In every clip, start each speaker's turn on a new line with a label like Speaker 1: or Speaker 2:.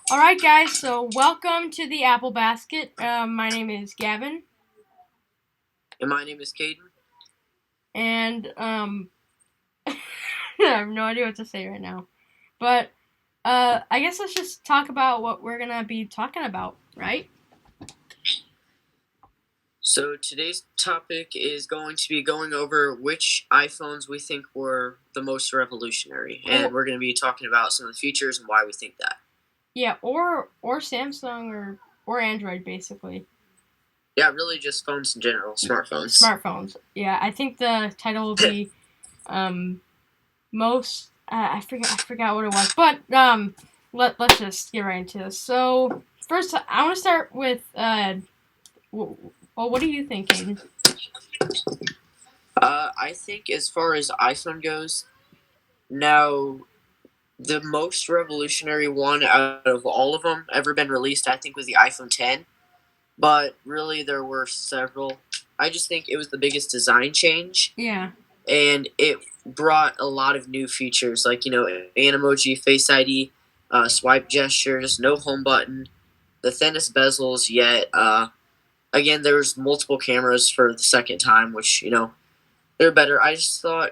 Speaker 1: All right, guys. So welcome to the Apple Basket. My name is Gavin,
Speaker 2: And my name is Caden.
Speaker 1: and I have no idea what to say right now. But I guess let's just talk about what we're gonna be talking about, right?
Speaker 2: So today's topic is going to be going over which iPhones we think were the most revolutionary, and we're going to be talking about some of the features and why we think that.
Speaker 1: Yeah, or Samsung or Android, basically.
Speaker 2: Yeah, really just phones in general, smartphones.
Speaker 1: Smartphones. Yeah, I think the title will be most. I forgot what it was, but let's just get right into this. So first, I want to start with well, what are you thinking?
Speaker 2: I think as far as iPhone goes, now the most revolutionary one out of all of them ever been released, I think, was the iPhone 10. But really, there were several. I just think it was the biggest design change.
Speaker 1: Yeah.
Speaker 2: And it brought a lot of new features like Animoji, Face ID, swipe gestures, no home button, the thinnest bezels yet. Again, there was multiple cameras for the second time, which they're better. I just thought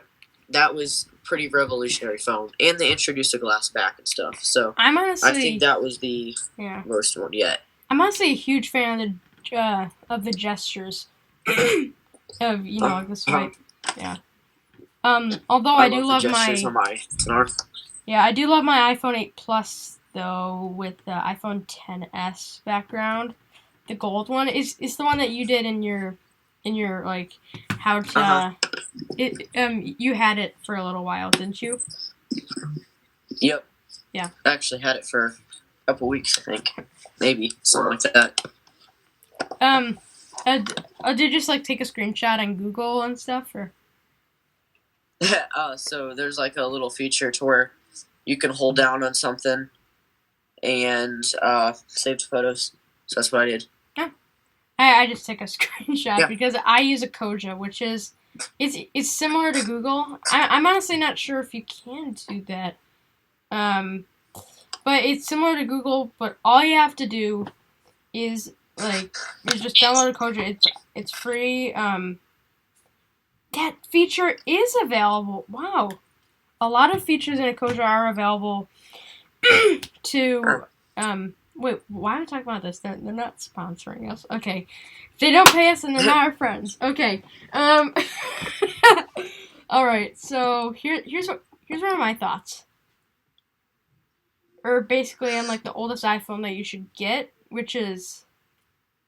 Speaker 2: that was pretty revolutionary phone, and they introduced a glass back and stuff. So
Speaker 1: I'm
Speaker 2: I think
Speaker 1: honestly
Speaker 2: that was the
Speaker 1: yeah.
Speaker 2: worst one yet.
Speaker 1: I'm honestly a huge fan of the gestures of like the swipe. Yeah. Although
Speaker 2: I
Speaker 1: I do
Speaker 2: love the
Speaker 1: love
Speaker 2: gestures
Speaker 1: my
Speaker 2: on my
Speaker 1: I do love my iPhone 8 Plus though with the iPhone 10s background. The gold one is the one that you did in your like how to it you had it for a little while, didn't you?
Speaker 2: Yep.
Speaker 1: Yeah.
Speaker 2: I actually had it for a couple weeks, I think. Maybe. Something like that.
Speaker 1: Um, did you just like take a screenshot on Google and stuff, or?
Speaker 2: So there's like a little feature to where you can hold down on something and save photos. So that's what I did.
Speaker 1: Yeah. I just took a screenshot
Speaker 2: Yeah.
Speaker 1: because I use a Koja, which is it's similar to Google. I'm honestly not sure if you can do that. But it's similar to Google. But all you have to do is is just download a Koja. It's free. That feature is available. Wow, a lot of features in a Koja are available to wait, why am I talking about this? They're not sponsoring us. Okay. If they don't pay us, then they're not our friends. Okay. Alright, so here's one of my thoughts. Or basically on like the oldest iPhone that you should get, which is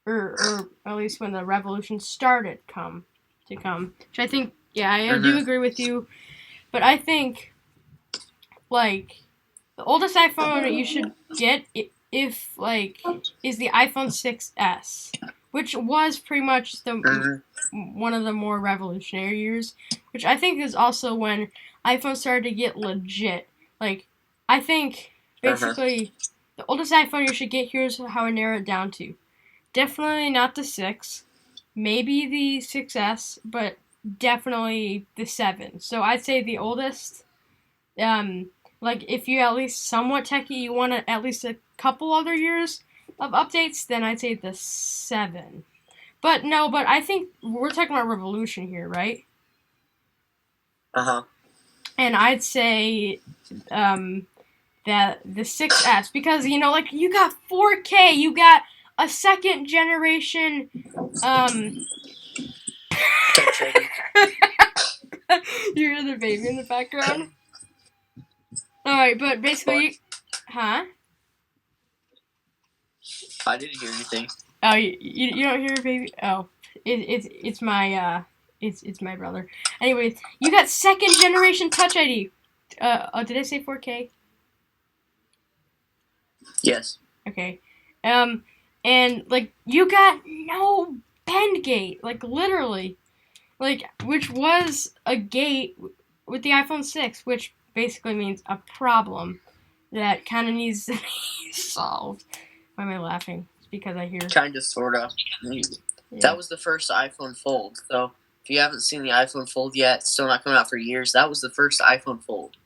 Speaker 1: or at least when the revolution started to come. Which I think I do agree with you. But I think like the oldest iPhone that you should get if like is the iPhone 6s, which was pretty much the one of the more revolutionary years, which I think is also when iPhone started to get legit. Like I think basically the oldest iPhone you should get, here's how I narrow it down to. Definitely not the 6, maybe the 6s, but definitely the 7. So I'd say the oldest like if you at least somewhat techie, you want at least a couple other years of updates, then I'd say the 7. But no, but I think we're talking about revolution here, right? And I'd say that the 6s, because like you got 4K, you got a second generation you hear the baby in the background. All right, but basically, huh?
Speaker 2: I didn't hear anything.
Speaker 1: Oh, you don't hear baby? Oh, it's my it's my brother. Anyways, you got second generation Touch ID. Did I say 4K?
Speaker 2: Yes.
Speaker 1: Okay. And like you got no bend gate, like literally, like which was a gate with the iPhone 6, which basically means a problem that kind of needs to be solved. Why am I laughing? It's because I hear.
Speaker 2: Kind of, sort of. Yeah. That was the first iPhone Fold. So if you haven't seen the iPhone Fold yet, it's still not coming out for years. That was the first iPhone Fold.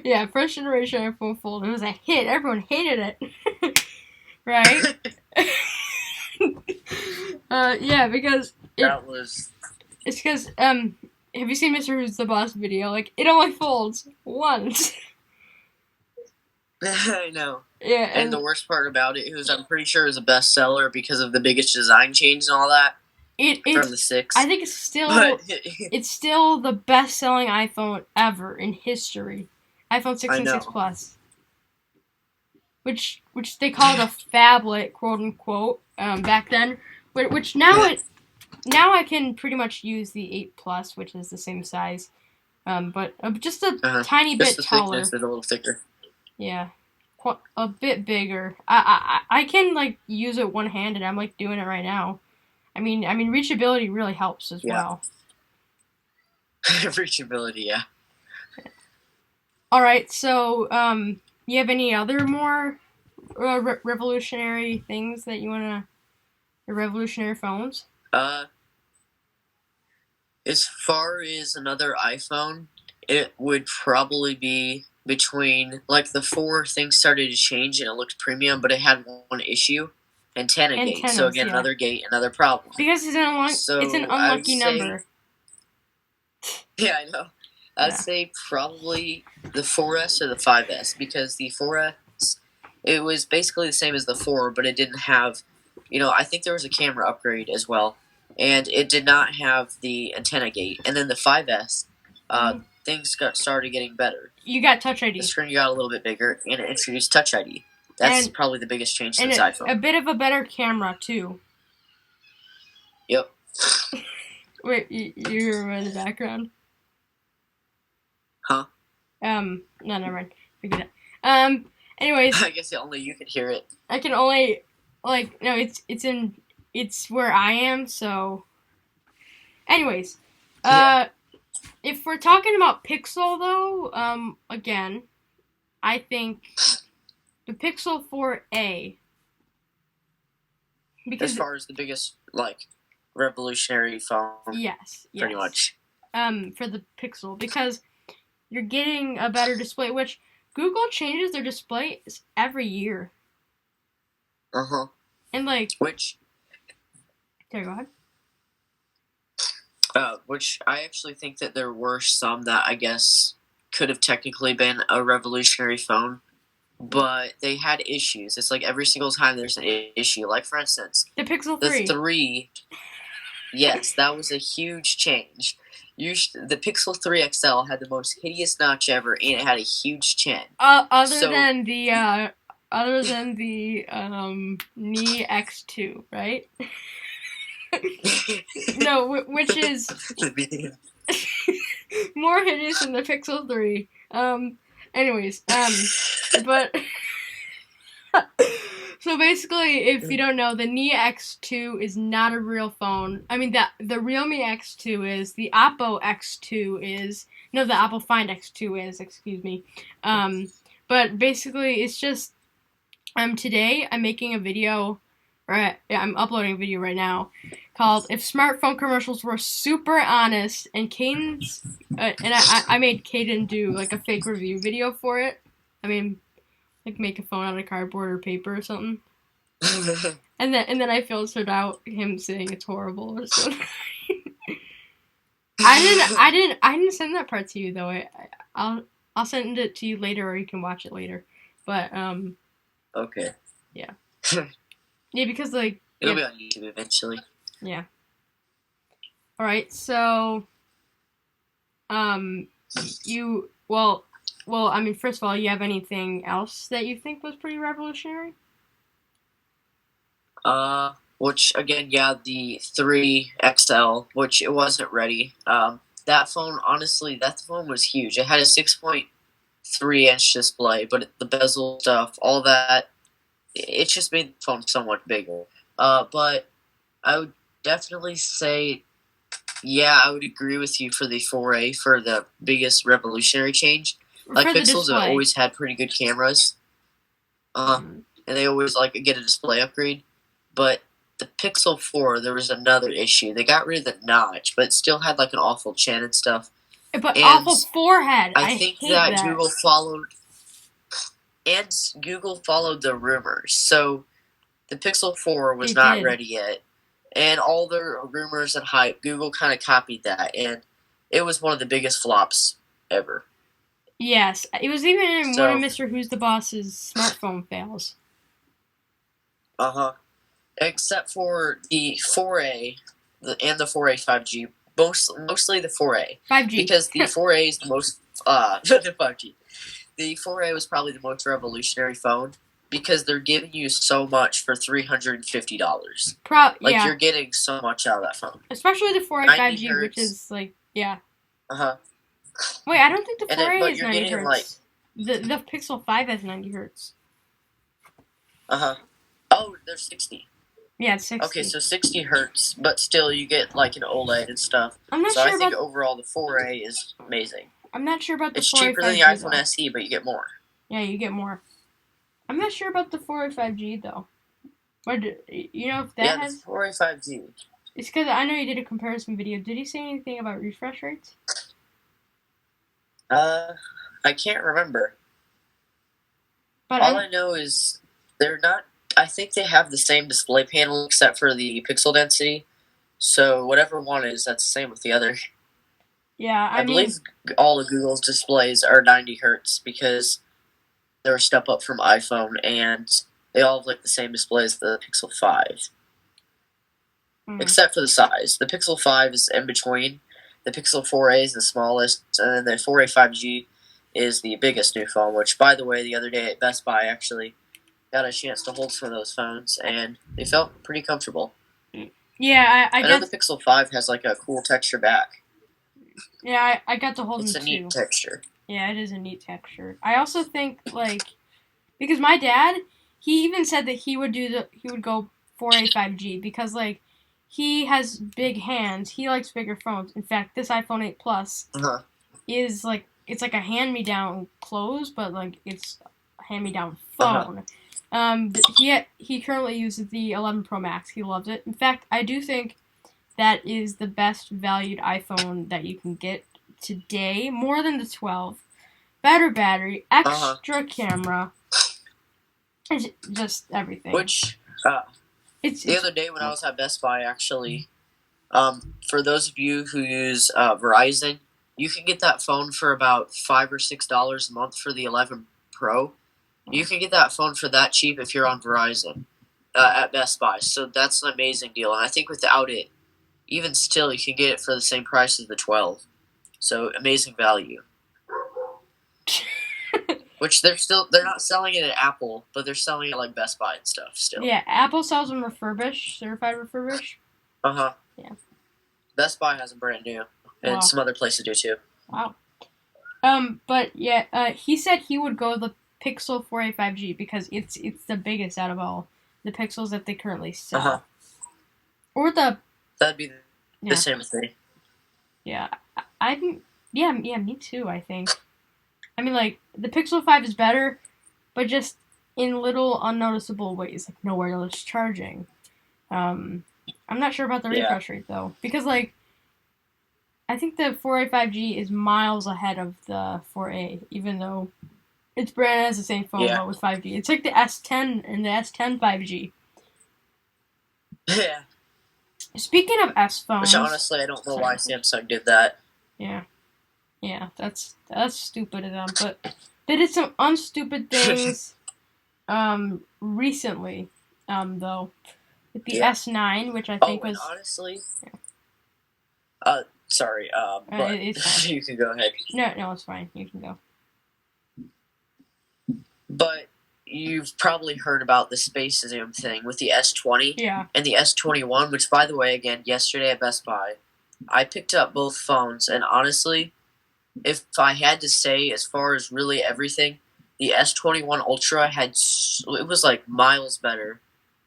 Speaker 1: Yeah, first generation iPhone Fold. It was a hit. Everyone hated it. Right? Yeah, because
Speaker 2: That was.
Speaker 1: it's because have you seen Mr. Who's the Boss video? Like, it only folds once.
Speaker 2: I know.
Speaker 1: Yeah,
Speaker 2: And the worst part about it is I'm pretty sure it was a bestseller because of the biggest design change and all that from the 6.
Speaker 1: I think it's still
Speaker 2: But
Speaker 1: it's still the best selling iPhone ever in history. iPhone 6
Speaker 2: I
Speaker 1: and 6
Speaker 2: know.
Speaker 1: Plus. Which they called a phablet, quote unquote, back then. Which now now I can pretty much use the 8 Plus, which is the same size, but just a tiny
Speaker 2: just
Speaker 1: bit
Speaker 2: the
Speaker 1: taller.
Speaker 2: thickness is a little thicker.
Speaker 1: Yeah, a bit bigger. I can like use it one handed. I'm like doing it right now. I mean reachability really helps as well.
Speaker 2: Reachability, yeah.
Speaker 1: All right, so you have any other more revolutionary things that you wanna? Revolutionary phones?
Speaker 2: As far as another iPhone, it would probably be between like the 4 things started to change and it looked premium, but it had one issue. Antenna gate. So again, another gate, another problem.
Speaker 1: Because it's an unlucky number.
Speaker 2: Yeah, I know. I'd say probably the 4S or the 5S because the 4S, it was basically the same as the 4, but it didn't have, I think there was a camera upgrade as well, and it did not have the antenna gate. And then the 5S, things started getting better.
Speaker 1: You got Touch ID.
Speaker 2: The screen got a little bit bigger, and it introduced Touch ID. That's probably the biggest change since iPhone.
Speaker 1: A bit of a better camera, too.
Speaker 2: Yep.
Speaker 1: Wait, you're in the background?
Speaker 2: Huh?
Speaker 1: No, never mind. Forget it. Anyways.
Speaker 2: I guess only you can hear it.
Speaker 1: I can only, no, it's where I am, so. Anyways. If we're talking about Pixel, though, again, I think the Pixel 4a.
Speaker 2: Because as far as the biggest, revolutionary phone.
Speaker 1: Yes.
Speaker 2: Pretty much.
Speaker 1: For the Pixel, because you're getting a better display, which Google changes their displays every year.
Speaker 2: Uh-huh.
Speaker 1: And,
Speaker 2: Which.
Speaker 1: Okay, go ahead.
Speaker 2: Which I actually think that there were some that I guess could have technically been a revolutionary phone, but they had issues. It's like every single time there's an issue. Like, for instance,
Speaker 1: the Pixel 3.
Speaker 2: The 3, yes, that was a huge change. The Pixel 3 XL had the most hideous notch ever, and it had a huge chin.
Speaker 1: Other than the Ni X2, right? No, which is more hideous than the Pixel 3. Anyways, but so basically, if you don't know, the Ni X2 is not a real phone. I mean, the Realme X2 is, the Oppo X2 is, no, the Apple Find X2 is, excuse me. But basically, it's just, today I'm making a video, I'm uploading a video right now, called "If Smartphone Commercials Were Super Honest," and Caden's, and I made Caden do like a fake review video for it. I mean, like make a phone out of cardboard or paper or something. and then I filtered out him saying it's horrible or something. I didn't send that part to you though. I'll send it to you later, or you can watch it later. But
Speaker 2: Okay.
Speaker 1: Yeah. Yeah, because like
Speaker 2: it'll be on YouTube eventually.
Speaker 1: Yeah. All right. So, I mean, first of all, you have anything else that you think was pretty revolutionary?
Speaker 2: Which again, yeah, the 3 XL, which it wasn't ready. That phone, honestly, that phone was huge. It had a 6.3-inch display, but the bezel stuff, all that, it just made the phone somewhat bigger. But I would definitely say, yeah, I would agree with you for the 4A for the biggest revolutionary change. Like, Pixels have always had pretty good cameras, and they always get a display upgrade. But the Pixel 4, there was another issue. They got rid of the notch, but it still had an awful chin and stuff.
Speaker 1: But
Speaker 2: And
Speaker 1: awful forehead.
Speaker 2: I
Speaker 1: I
Speaker 2: think
Speaker 1: hate
Speaker 2: that
Speaker 1: that.
Speaker 2: Google followed the rumors. So the Pixel 4 was
Speaker 1: They
Speaker 2: not
Speaker 1: did.
Speaker 2: ready yet. And all the rumors and hype, Google kind of copied that. And it was one of the biggest flops ever.
Speaker 1: Yes, it was even in one of
Speaker 2: So,
Speaker 1: Mr. Who's the Boss's smartphone fails.
Speaker 2: except for the 4A and the 4A 5G. Mostly the 4A.
Speaker 1: 5G.
Speaker 2: Because the 4A is the most, the 5G. The 4A was probably the most revolutionary phone because they're giving you so much for $350. Like,
Speaker 1: Yeah.
Speaker 2: you're getting so much out of that phone.
Speaker 1: Especially the 4A
Speaker 2: 90
Speaker 1: 5G,
Speaker 2: hertz.
Speaker 1: which is like, yeah.
Speaker 2: Uh-huh.
Speaker 1: Wait, I don't think the
Speaker 2: And
Speaker 1: 4A
Speaker 2: but
Speaker 1: is
Speaker 2: you're
Speaker 1: 90
Speaker 2: getting,
Speaker 1: hertz. The Pixel 5 has 90 hertz.
Speaker 2: Oh, they're 60.
Speaker 1: Yeah, it's 60.
Speaker 2: Okay, so 60 hertz, but still you get like an OLED and stuff.
Speaker 1: I'm not
Speaker 2: So
Speaker 1: sure
Speaker 2: I think
Speaker 1: about.
Speaker 2: overall the 4A is amazing.
Speaker 1: I'm not sure about the
Speaker 2: It's
Speaker 1: 4A
Speaker 2: cheaper than the
Speaker 1: 5G
Speaker 2: iPhone
Speaker 1: though.
Speaker 2: SE, but you get more.
Speaker 1: Yeah, you get more. I'm not sure about the 4A 5G though. What you know if that has?
Speaker 2: The 4A 5G.
Speaker 1: It's because I know you did a comparison video. Did he say anything about refresh rates?
Speaker 2: I can't remember.
Speaker 1: But
Speaker 2: all I know is they're not. I think they have the same display panel except for the pixel density. So whatever one is, that's the same with the other.
Speaker 1: Yeah,
Speaker 2: I believe all of Google's displays are 90 hertz because they're a step up from iPhone, and they all have like the same display as the Pixel 5. Except for the size. The Pixel 5 is in between. The Pixel 4a is the smallest, and then the 4a 5G is the biggest new phone, which, by the way, the other day at Best Buy, I actually got a chance to hold some of those phones, and they felt pretty comfortable.
Speaker 1: Yeah, I
Speaker 2: know the Pixel 5 has like a cool texture back.
Speaker 1: Yeah, I got to hold them too.
Speaker 2: It's a neat texture.
Speaker 1: Yeah, it is a neat texture. I also think, like, because my dad, he even said that he would go 4A 5G because, like, he has big hands. He likes bigger phones. In fact, this iPhone 8 Plus is like, it's like a hand-me-down clothes, but like it's a hand-me-down phone. He currently uses the 11 Pro Max. He loves it. In fact, I do think that is the best valued iPhone that you can get today, more than the 12. Better battery, extra camera, just everything.
Speaker 2: Which, the other day when I was at Best Buy, actually, for those of you who use Verizon, you can get that phone for about $5 or $6 a month for the 11 Pro. You can get that phone for that cheap if you're on Verizon at Best Buy. So that's an amazing deal. And I think without it, even still, you can get it for the same price as the 12. So amazing value. Which they're not selling it at Apple, but they're selling it like Best Buy and stuff still.
Speaker 1: Yeah, Apple sells them refurbished, certified refurbished.
Speaker 2: Yeah. Best Buy has them brand new, and some other places do too.
Speaker 1: Wow. But yeah, he said he would go the Pixel 4a 5G because it's the biggest out of all the Pixels that they currently sell. Or
Speaker 2: that'd be the same thing.
Speaker 1: Yeah, I think. Yeah, me too. I think. I mean, like, the Pixel 5 is better, but just in little unnoticeable ways, like no wireless charging. I'm not sure about the refresh rate, though. Because, like, I think the 4A 5G is miles ahead of the 4A, even though it's brand as the same phone, but with 5G. It's like the S10 and the S10 5G.
Speaker 2: Yeah.
Speaker 1: Speaking of S phones...
Speaker 2: Which, honestly, I don't know why Samsung did that.
Speaker 1: Yeah. Yeah, that's stupid of them, but they did some unstupid things recently, though. With the S9, which I think was...
Speaker 2: honestly... sorry, but you can go ahead.
Speaker 1: No, it's fine. You can go.
Speaker 2: But you've probably heard about the Space Zoom thing with the S20 and the S21, which, by the way, again, yesterday at Best Buy, I picked up both phones, and honestly... if I had to say, as far as really everything, the S21 Ultra it was like miles better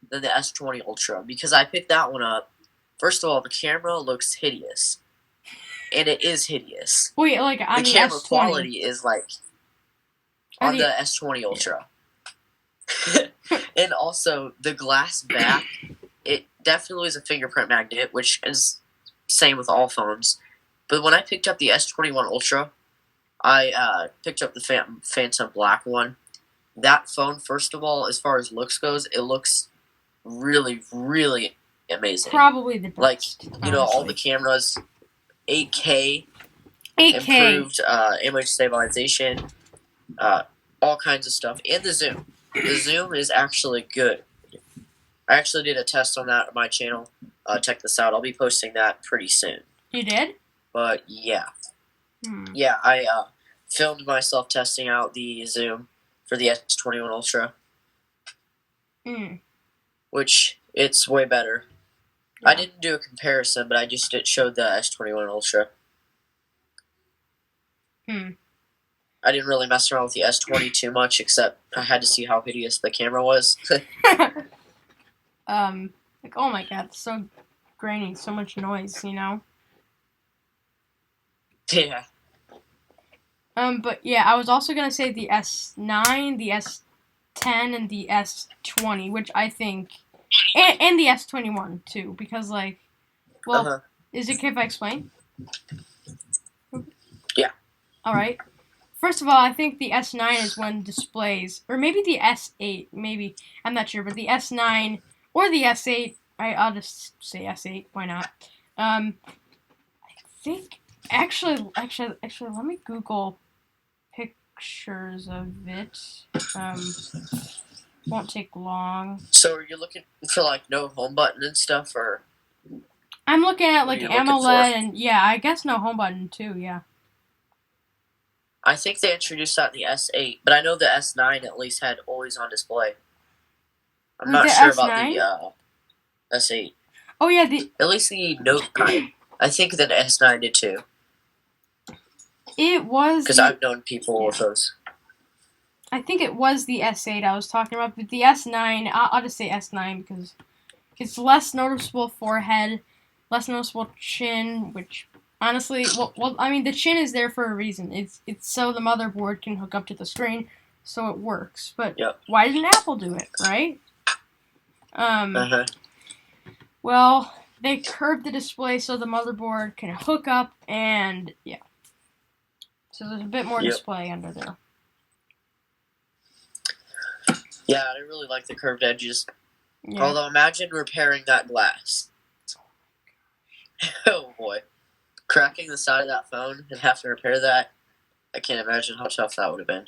Speaker 2: than the S20 Ultra because I picked that one up. First of all, the camera looks hideous, and it is hideous.
Speaker 1: Wait, like on the
Speaker 2: camera
Speaker 1: S20.
Speaker 2: quality is like on the S20 Ultra, and also the glass back. It definitely is a fingerprint magnet, which is same with all phones. But when I picked up the S21 Ultra, I picked up the Phantom Black one. That phone, first of all, as far as looks goes, it looks really, really amazing.
Speaker 1: Probably the best.
Speaker 2: Like, you know, all
Speaker 1: honestly.
Speaker 2: the cameras, 8K,
Speaker 1: 8K.
Speaker 2: improved image stabilization, all kinds of stuff, and the zoom. The zoom is actually good. I actually did a test on that on my channel. Check this out. I'll be posting that pretty soon.
Speaker 1: You did?
Speaker 2: But yeah.
Speaker 1: Hmm.
Speaker 2: Yeah, I filmed myself testing out the zoom for the S21 Ultra, which it's way better.
Speaker 1: Yeah.
Speaker 2: I didn't do a comparison, but I just showed the S21 Ultra. I didn't really mess around with the S20 too much, except I had to see how hideous the camera was.
Speaker 1: Like, oh my god, it's so grainy, so much noise, you know?
Speaker 2: Yeah.
Speaker 1: But yeah, I was also gonna say the S9, the S10, and the S20, which I think, and the S21 too, because like, well, is it okay if I explain?
Speaker 2: Yeah.
Speaker 1: All right. First of all, I think the S9 is when displays, or maybe the S8, maybe I'm not sure, but the S9 or the S8, I'll just say S8. Why not? I think actually, let me Google pictures of it. Won't take long.
Speaker 2: So are you looking for like no home button and stuff, or?
Speaker 1: I'm looking at like AMOLED and yeah, I guess no home button too. Yeah.
Speaker 2: I think they introduced that in the S8, but I know the S9 at least had always on display. I'm not sure about the S8.
Speaker 1: Oh yeah,
Speaker 2: at least the Note 9. I think the S9 did too.
Speaker 1: It was
Speaker 2: because I've known people with those.
Speaker 1: I think it was the S8 I was talking about, but the S9, I'll just say S9 because it's less noticeable forehead, less noticeable chin, which honestly, well, I mean, the chin is there for a reason. It's so the motherboard can hook up to the screen, so it works. But why didn't Apple do it, right? Well, they curved the display so the motherboard can hook up, and yeah. So there's a bit more display under there.
Speaker 2: Yeah, I really like the curved edges.
Speaker 1: Yeah.
Speaker 2: Although, imagine repairing that glass. Oh boy. Cracking the side of that phone and having to repair that, I can't imagine how tough that would have been.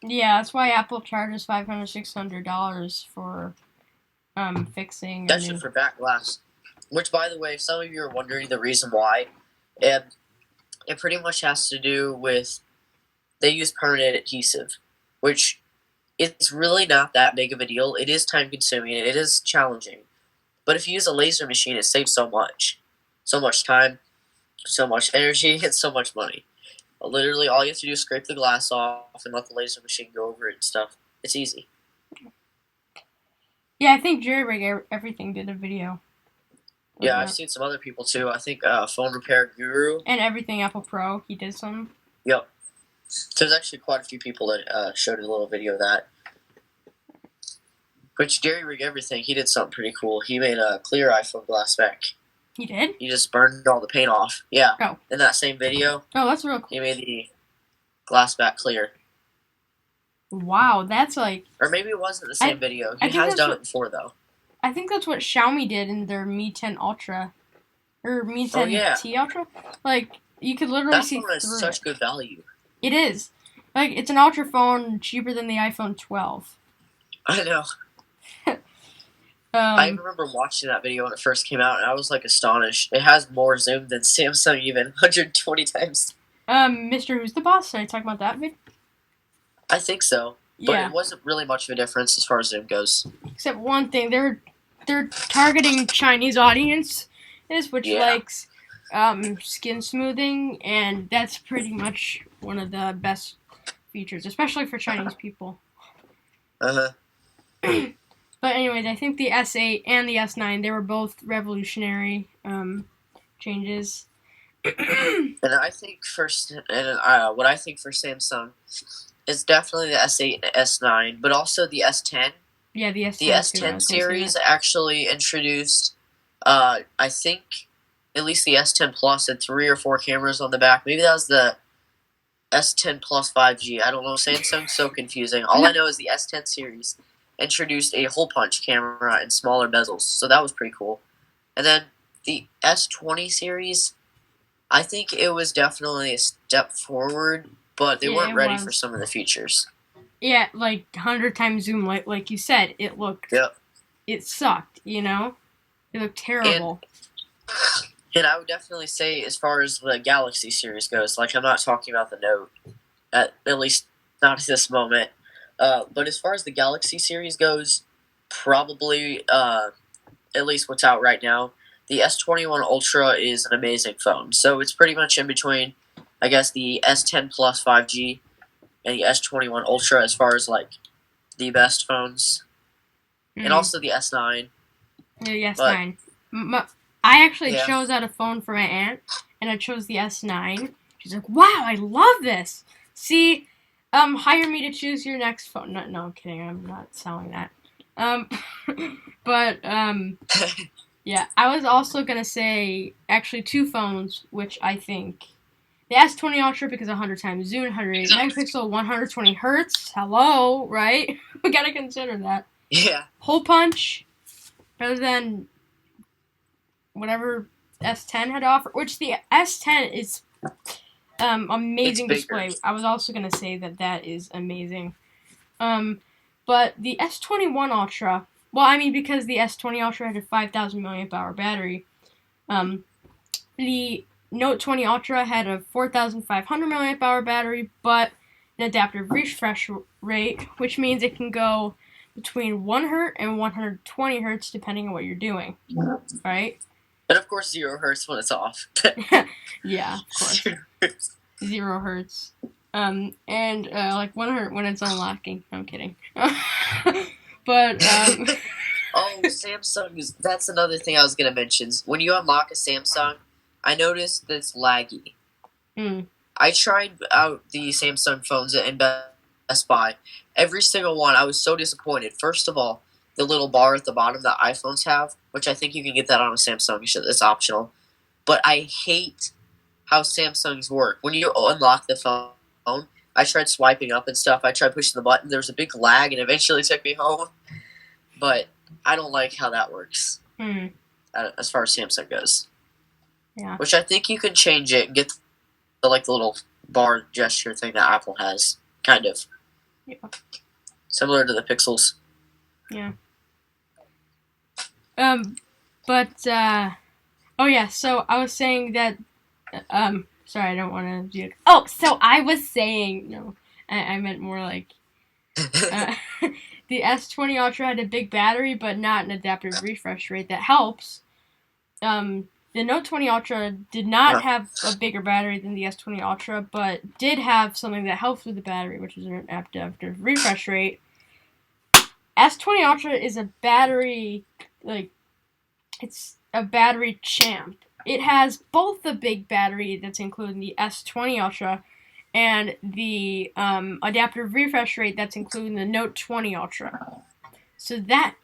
Speaker 1: Yeah, that's why Apple charges $500, $600 for fixing.
Speaker 2: That's just for back glass. Which, by the way, if some of you are wondering the reason why, it pretty much has to do with they use permanent adhesive, which it's really not that big of a deal. It is time consuming and it is challenging. But if you use a laser machine, it saves so much. So much time, so much energy, and so much money. Literally, all you have to do is scrape the glass off and let the laser machine go over it and stuff. It's easy.
Speaker 1: Yeah, I think Jerry Rig Everything did a video.
Speaker 2: Yeah, I've seen some other people too. I think Phone Repair Guru.
Speaker 1: And Everything Apple Pro, he did some.
Speaker 2: Yep. There's actually quite a few people that showed a little video of that. Which Jerry Rig Everything, he did something pretty cool. He made a clear iPhone glass back.
Speaker 1: He did?
Speaker 2: He just burned all the paint off. Yeah.
Speaker 1: Oh.
Speaker 2: In that same video.
Speaker 1: Oh, that's real cool.
Speaker 2: He made the glass back clear.
Speaker 1: Wow, that's like...
Speaker 2: Or maybe it wasn't the same video. He has done it before, though.
Speaker 1: I think that's what Xiaomi did in their Mi 10 Ultra. Or Mi 10 T Ultra. Like, you could literally see through it. That phone has
Speaker 2: such good value.
Speaker 1: It is. Like, it's an Ultra phone cheaper than the iPhone 12.
Speaker 2: I know. I remember watching that video when it first came out, and I was, like, astonished. It has more zoom than Samsung even, 120 times.
Speaker 1: Mr. Who's the Boss? Did I talk about that video?
Speaker 2: I think so. But it wasn't really much of a difference as far as zoom goes.
Speaker 1: Except one thing, they're targeting Chinese audience, which likes skin smoothing, and that's pretty much one of the best features, especially for Chinese people. But anyways, I think the S8 and the S9, they were both revolutionary changes.
Speaker 2: And I think what I think for Samsung is definitely the S8 and the S9, but also the S10.
Speaker 1: Yeah, the S10.
Speaker 2: The S10 series actually introduced, I think, at least the S10 Plus had 3 or 4 cameras on the back. Maybe that was the S10 Plus 5G. I don't know. Samsung's so confusing. All I know is the S10 series introduced a hole punch camera and smaller bezels, so that was pretty cool. And then the S20 series, I think it was definitely a step forward, but they weren't ready for some of the features.
Speaker 1: Yeah, like 100 times zoom, like you said, it looked.
Speaker 2: Yep.
Speaker 1: It sucked, you know? It looked terrible.
Speaker 2: And I would definitely say, as far as the Galaxy series goes, like I'm not talking about the Note, at least not at this moment. But as far as the Galaxy series goes, probably, at least what's out right now, the S21 Ultra is an amazing phone. So it's pretty much in between, I guess, the S10 Plus 5G and the S21 Ultra as far as like the best phones, and also the S9.
Speaker 1: Yeah, the S9. I actually chose out a phone for my aunt, and I chose the S9. She's like, "Wow, I love this." See, hire me to choose your next phone. No, I'm kidding. I'm not selling that. But yeah, I was also gonna say actually 2 phones, which I think the S20 Ultra because 100 times zoom, 108 megapixel, 120 hertz. Hello, right? We gotta consider that.
Speaker 2: Yeah.
Speaker 1: Hole punch, better than whatever S10 had to offer, which the S10 is amazing display. I was also gonna say that is amazing. But the S21 Ultra, well, I mean because the S20 Ultra had a 5,000 milliamp hour battery. The Note 20 Ultra had a 4,500 milliamp hour battery, but an adaptive refresh rate, which means it can go between 1 Hz and 120 Hz depending on what you're doing, right?
Speaker 2: And of course 0 Hz when it's off.
Speaker 1: Yeah, of course. 0 Hz. And like 1 Hz when it's unlocking. I'm kidding. But
Speaker 2: oh, Samsung that's another thing I was gonna mention. When you unlock a Samsung, I noticed that it's laggy. I tried out the Samsung phones in Best Buy. Every single one, I was so disappointed. First of all, the little bar at the bottom that iPhones have, which I think you can get that on a Samsung. It's optional. But I hate how Samsungs work. When you unlock the phone, I tried swiping up and stuff. I tried pushing the button. There was a big lag, and eventually took me home. But I don't like how that works as far as Samsung goes.
Speaker 1: Yeah.
Speaker 2: Which I think you can change it and get the little bar gesture thing that Apple has, kind of.
Speaker 1: Yeah.
Speaker 2: Similar to the Pixels.
Speaker 1: Yeah. Oh yeah, so I was saying that, sorry, I don't want to do it. Oh, so I was saying, no, I meant more like, the S20 Ultra had a big battery, but not an adaptive refresh rate. That helps. The Note 20 Ultra did not have a bigger battery than the S20 Ultra, but did have something that helps with the battery, which is an adaptive refresh rate. S20 Ultra is a battery, it's a battery champ. It has both the big battery that's included in the S20 Ultra and the adaptive refresh rate that's included in the Note 20 Ultra. So that,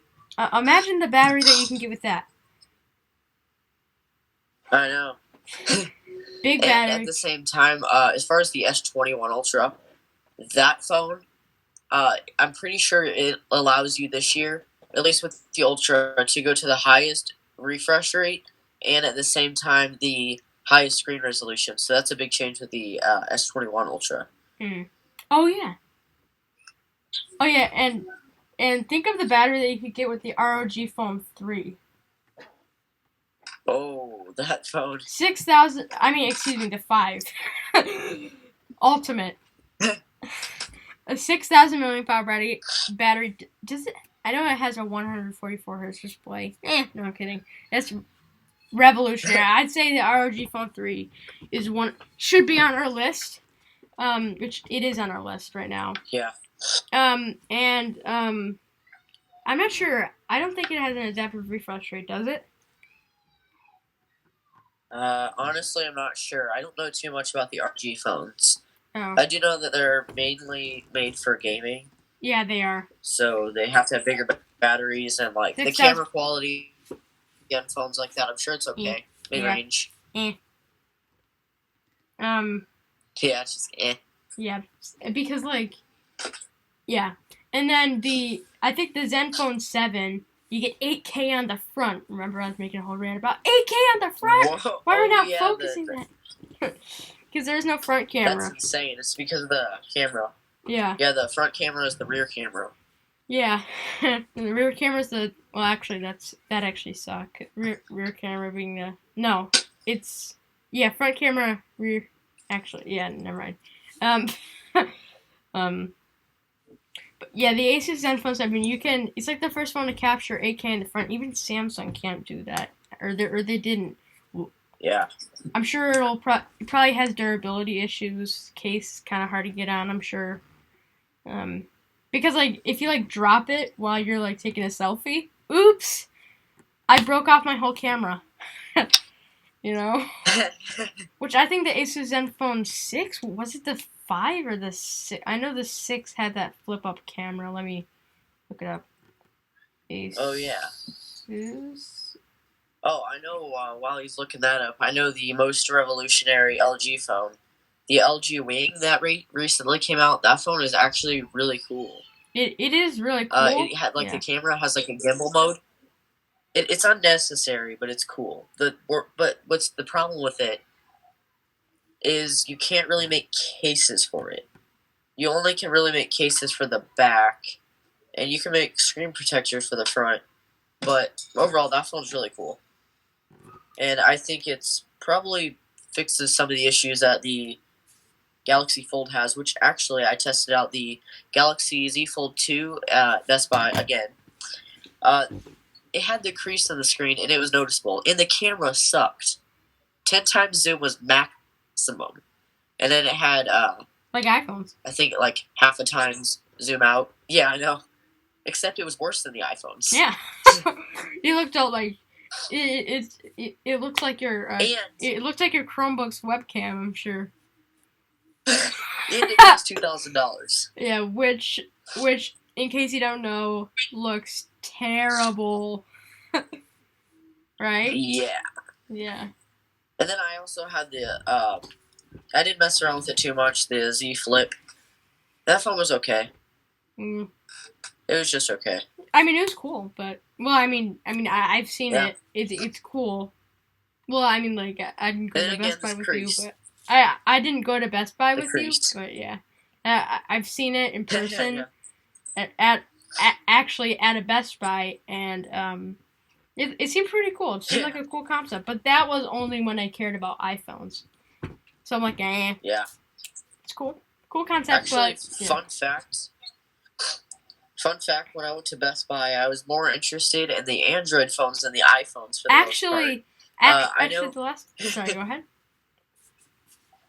Speaker 1: imagine the battery that you can get with that.
Speaker 2: I know.
Speaker 1: Big battery.
Speaker 2: And at the same time, as far as the S21 Ultra, that phone, I'm pretty sure it allows you this year, at least with the Ultra, to go to the highest refresh rate and at the same time the highest screen resolution. So that's a big change with the S21 Ultra.
Speaker 1: Oh yeah. Oh yeah, and think of the battery that you could get with the ROG Phone 3.
Speaker 2: Oh, that phone.
Speaker 1: 6,000. The 5. Ultimate. A 6,000 milliamp hour battery. Does it? I know it has a 144 hertz display. No, I'm kidding. It's revolutionary. I'd say the ROG Phone 3 should be on our list. Which it is on our list right now.
Speaker 2: Yeah.
Speaker 1: I'm not sure. I don't think it has an adaptive refresh rate, does it?
Speaker 2: Honestly, I'm not sure. I don't know too much about the ROG phones.
Speaker 1: Oh.
Speaker 2: I do know that they're mainly made for gaming.
Speaker 1: Yeah, they are.
Speaker 2: So they have to have bigger batteries and the camera quality. Again, phones like that, I'm sure it's okay. mid range.
Speaker 1: Eh.
Speaker 2: Yeah, it's just eh.
Speaker 1: Yeah, because like, yeah, and then I think the Zenfone 7, you get 8K on the front. Remember, I was making a whole rant about 8K on the front.
Speaker 2: Whoa.
Speaker 1: Why are we not
Speaker 2: yeah,
Speaker 1: focusing that? Because there's no front camera.
Speaker 2: That's insane. It's because of the camera.
Speaker 1: Yeah.
Speaker 2: Yeah, the front camera is the rear camera.
Speaker 1: Yeah, and the rear camera's actually that actually suck. Rear camera being it's front camera, rear. Actually, yeah, never mind. But yeah, the Asus Zenfone 7, it's like the first phone to capture 8K in the front. Even Samsung can't do that, or they didn't.
Speaker 2: Yeah.
Speaker 1: I'm sure it probably has durability issues. Case kind of hard to get on, I'm sure. Because like if you like drop it while you're like taking a selfie, oops, I broke off my whole camera. You know, which I think the Asus Zenfone 6, was it the 5 or the 6? I know the 6 had that flip up camera. Let me look it up. Asus.
Speaker 2: Oh yeah. Oh, I know. While he's looking that up, I know the most revolutionary LG phone, the LG Wing that recently came out. That phone is actually really cool.
Speaker 1: It is really cool.
Speaker 2: It had the camera has like a gimbal mode. It's unnecessary, but it's cool. But what's the problem with it is you can't really make cases for it. You only can really make cases for the back, and you can make screen protectors for the front. But overall, that phone's really cool. And I think it's probably fixes some of the issues that the Galaxy Fold has, which actually I tested out the Galaxy Z Fold 2 at Best Buy again. It had the crease on the screen, and it was noticeable. And the camera sucked. 10 times zoom was maximum. And then it had...
Speaker 1: like iPhones.
Speaker 2: I think like half a times zoom out. Yeah, I know. Except it was worse than the iPhones.
Speaker 1: Yeah. You looked out like... It looks like your... it looks like your Chromebook's webcam, I'm sure.
Speaker 2: And it was $2,000.
Speaker 1: Yeah, which, in case you don't know, looks terrible. Right?
Speaker 2: Yeah.
Speaker 1: Yeah.
Speaker 2: And then I also had the, I didn't mess around with it too much, the Z Flip. That phone was okay. It was just okay.
Speaker 1: I mean, it was cool, but, well, I've seen it. It's cool. Well, I mean, like, I didn't go to Best Buy with you, but... I didn't go to Best Buy with you, but yeah. I've seen it in person actually at a Best Buy, and it seemed pretty cool. It seemed like a cool concept, but that was only when I cared about iPhones. So I'm like, eh.
Speaker 2: Yeah.
Speaker 1: It's cool. Cool concept,
Speaker 2: actually,
Speaker 1: but... Yeah.
Speaker 2: Fun fact, when I went to Best Buy, I was more interested in the Android phones than the iPhones for the most part.
Speaker 1: Actually, the last... Sorry, go ahead.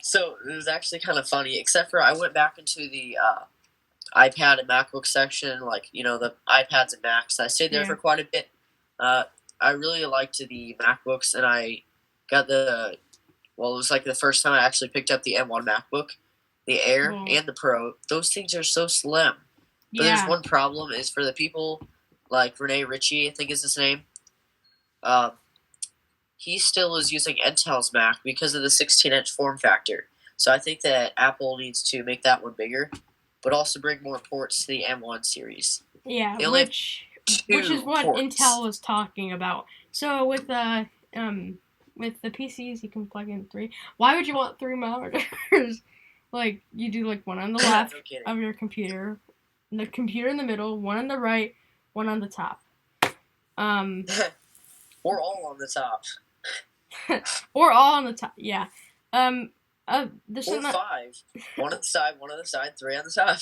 Speaker 2: So, it was actually kind of funny, except for I went back into the iPad and MacBook section, like, the iPads and Macs. I stayed there for quite a bit. I really liked the MacBooks, and I got it was like the first time I actually picked up the M1 MacBook, the Air, and the Pro. Those things are so slim. But there's one problem, is for the people like Rene Ritchie, I think is his name. He still is using Intel's Mac because of the 16-inch form factor. So I think that Apple needs to make that one bigger, but also bring more ports to the M1 series.
Speaker 1: Yeah, which is what Intel was talking about. So with the PCs, you can plug in 3. Why would you want 3 monitors? Like, you do like one on the left of your computer, the computer in the middle, one on the right, one on the top.
Speaker 2: Or all on the top.
Speaker 1: Or all on the top, yeah. There's
Speaker 2: or 5. One on the side, 3 on the top.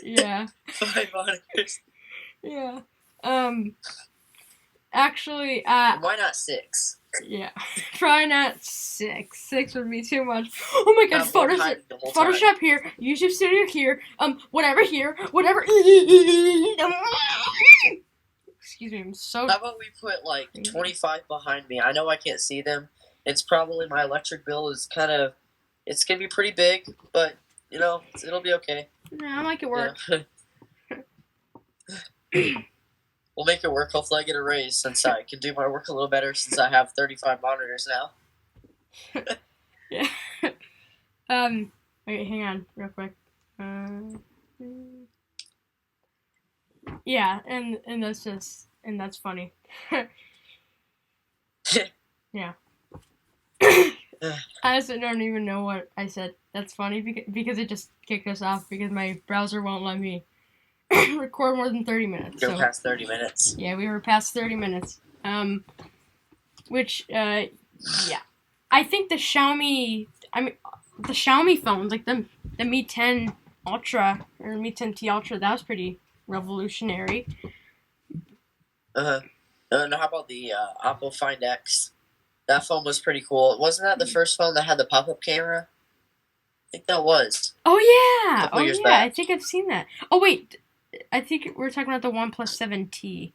Speaker 1: Yeah.
Speaker 2: 5 monitors.
Speaker 1: Yeah. Actually,
Speaker 2: why not 6?
Speaker 1: Yeah. Try not 6. 6 would be too much. Oh my god, Photoshop here, YouTube Studio here, whatever here, whatever. Excuse me, I'm so...
Speaker 2: How about we put, like, 25 behind me? I know I can't see them. It's probably, my electric bill is kind of... It's going to be pretty big, but, it'll be okay.
Speaker 1: Yeah, I like it work.
Speaker 2: Yeah. We'll make it work. Hopefully, I get a raise since I can do my work a little better since I have 35 monitors now.
Speaker 1: Yeah. Okay, hang on, real quick. Yeah, and that's funny. Yeah. I honestly don't even know what I said. That's funny because it just kicked us off because my browser won't let me record more than 30 minutes.
Speaker 2: Go past 30 minutes.
Speaker 1: Yeah, we were past 30 minutes. Which, yeah. I think the Xiaomi phones, like the Mi 10 Ultra or Mi 10T Ultra, that was pretty revolutionary.
Speaker 2: And how about the Oppo Find X? That phone was pretty cool. Wasn't that the first phone that had the pop-up camera? I think that was.
Speaker 1: Oh yeah.
Speaker 2: Oh yeah. Back.
Speaker 1: I think I've seen that. Oh wait, I think we're talking about the OnePlus 7T.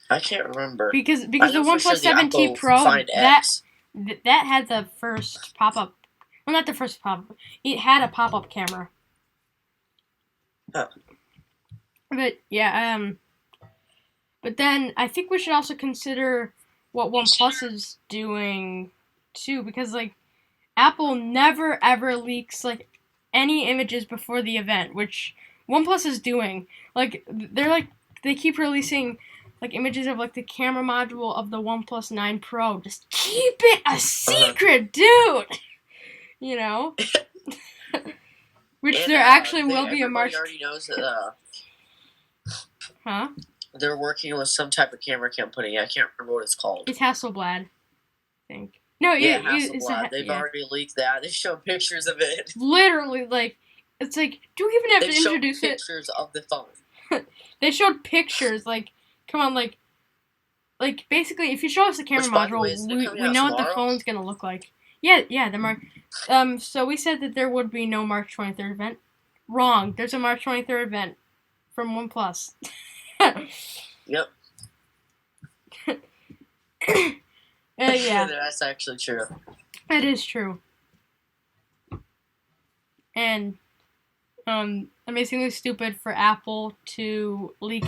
Speaker 2: I can't remember
Speaker 1: because the OnePlus 7T Pro that had the first pop-up. Well, not the first pop-up. It had a pop-up camera.
Speaker 2: Huh.
Speaker 1: But yeah, but then I think we should also consider what OnePlus is doing too, because like Apple never ever leaks like any images before the event, which OnePlus is doing. Like they keep releasing like images of like the camera module of the OnePlus 9 Pro. Just keep it a secret, dude. You know, which
Speaker 2: and,
Speaker 1: there actually will be a March.
Speaker 2: Everybody already knows that.
Speaker 1: Huh?
Speaker 2: They're working with some type of camera company. I can't remember what it's called.
Speaker 1: It's Hasselblad, I think. No,
Speaker 2: yeah, Hasselblad. They've already leaked that. They showed pictures of it.
Speaker 1: Literally, like, it's like, do we even have to introduce it?
Speaker 2: Pictures of the phone.
Speaker 1: They showed pictures, like, come on, like basically, if you show us the camera module, we know what the phone's gonna look like. Yeah, the March. So we said that there would be no March 23rd event. Wrong. There's a March 23rd event from OnePlus.
Speaker 2: Yep.
Speaker 1: Yeah.
Speaker 2: That's actually true.
Speaker 1: That is true. And amazingly stupid for Apple to leak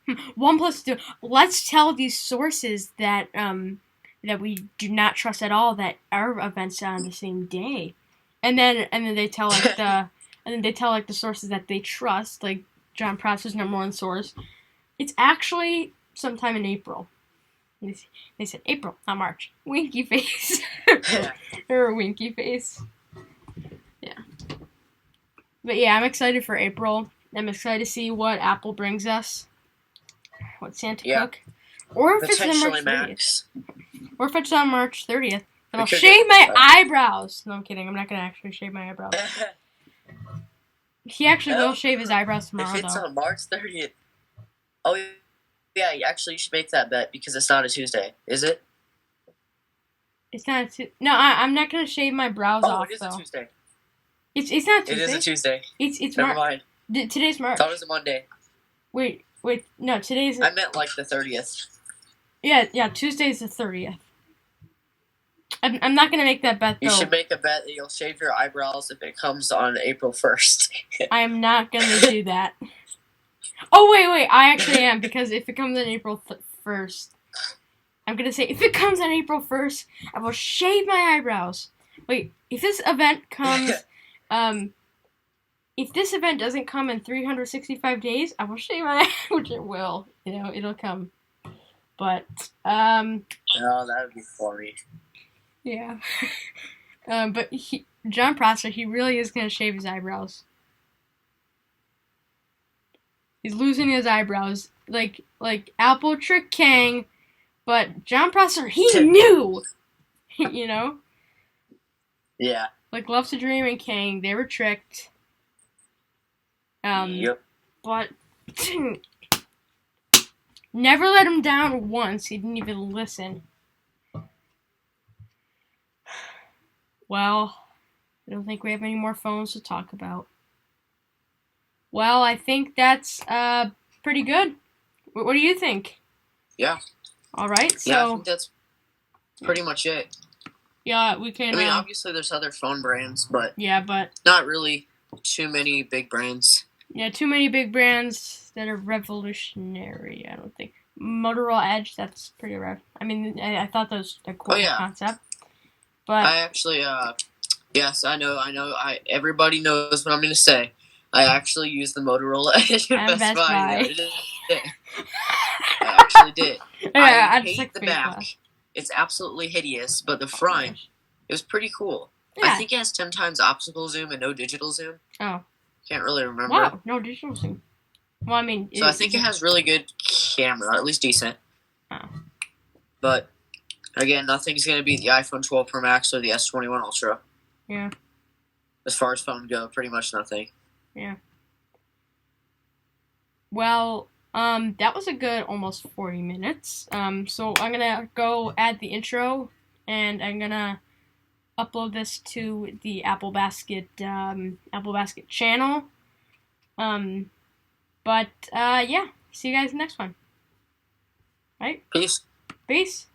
Speaker 1: OnePlus. Let's tell these sources that that we do not trust at all that our events are on the same day, and then they tell like the sources that they trust, like John Prosser's number one source. It's actually sometime in April. They said April, not March. Winky face. Or winky face. Yeah. But yeah, I'm excited for April. I'm excited to see what Apple brings us. What Santa cook. Or if it's on March 30th. Or if it's on March 30th. Then I'll shave my eyebrows. No, I'm kidding. I'm not going to actually shave my eyebrows. He actually will shave his eyebrows tomorrow,
Speaker 2: If it's on March 30th. Oh, yeah, actually, you should make that bet because it's not a Tuesday, is it?
Speaker 1: It's not a Tuesday. No, I'm not going to shave my brows off,
Speaker 2: it is a Tuesday.
Speaker 1: It's not Tuesday.
Speaker 2: It is a Tuesday.
Speaker 1: It's
Speaker 2: Never mind.
Speaker 1: Today's March.
Speaker 2: I thought it was a Monday.
Speaker 1: Wait, no, today's...
Speaker 2: I meant like the 30th.
Speaker 1: Yeah, Tuesday's the 30th. I'm not going to make that bet, though.
Speaker 2: You should make a bet that you'll shave your eyebrows if it comes on April 1st.
Speaker 1: I am not going to do that. Oh, wait, I actually am, because if it comes on April 1st, I'm going to say, if it comes on April 1st, I will shave my eyebrows. Wait, if this event comes, if this event doesn't come in 365 days, I will shave my which it will, it'll come. But,
Speaker 2: oh, that would be funny.
Speaker 1: Yeah. But John Prosser, he really is going to shave his eyebrows. He's losing his eyebrows. Like Apple tricked Kang, but John Prosser, he knew!
Speaker 2: Yeah.
Speaker 1: Like Loves to Dream and Kang, they were tricked.
Speaker 2: Yep.
Speaker 1: But never let him down once. He didn't even listen. Well, I don't think we have any more phones to talk about. Well, I think that's pretty good. What do you think?
Speaker 2: Yeah.
Speaker 1: All right. So
Speaker 2: yeah, I think that's pretty much it.
Speaker 1: Yeah, we can.
Speaker 2: I mean, obviously there's other phone brands, but
Speaker 1: yeah, but
Speaker 2: not really too many big brands.
Speaker 1: Yeah, too many big brands. that are revolutionary. I don't think Motorola Edge. That's pretty rare. I mean, I thought that was a cool concept. But
Speaker 2: I actually, yes, I know. Everybody knows what I'm gonna say. I actually used the Motorola Edge at Best Buy. I actually did.
Speaker 1: Yeah,
Speaker 2: I hate the back. It's absolutely hideous, but the front, it was pretty cool. Yeah. I think it has 10 times optical zoom and no digital zoom.
Speaker 1: Oh.
Speaker 2: Can't really remember.
Speaker 1: Wow, no digital zoom. Well, I mean...
Speaker 2: So I think it has really good camera, at least decent.
Speaker 1: Oh.
Speaker 2: But, again, nothing's going to beat the iPhone 12 Pro Max or the S21 Ultra.
Speaker 1: Yeah.
Speaker 2: As far as phone go, pretty much nothing.
Speaker 1: Yeah. Well, that was a good almost 40 minutes. So I'm gonna go add the intro, and I'm gonna upload this to the Apple Basket channel. But yeah, see you guys next one. Right?
Speaker 2: Peace.
Speaker 1: Peace.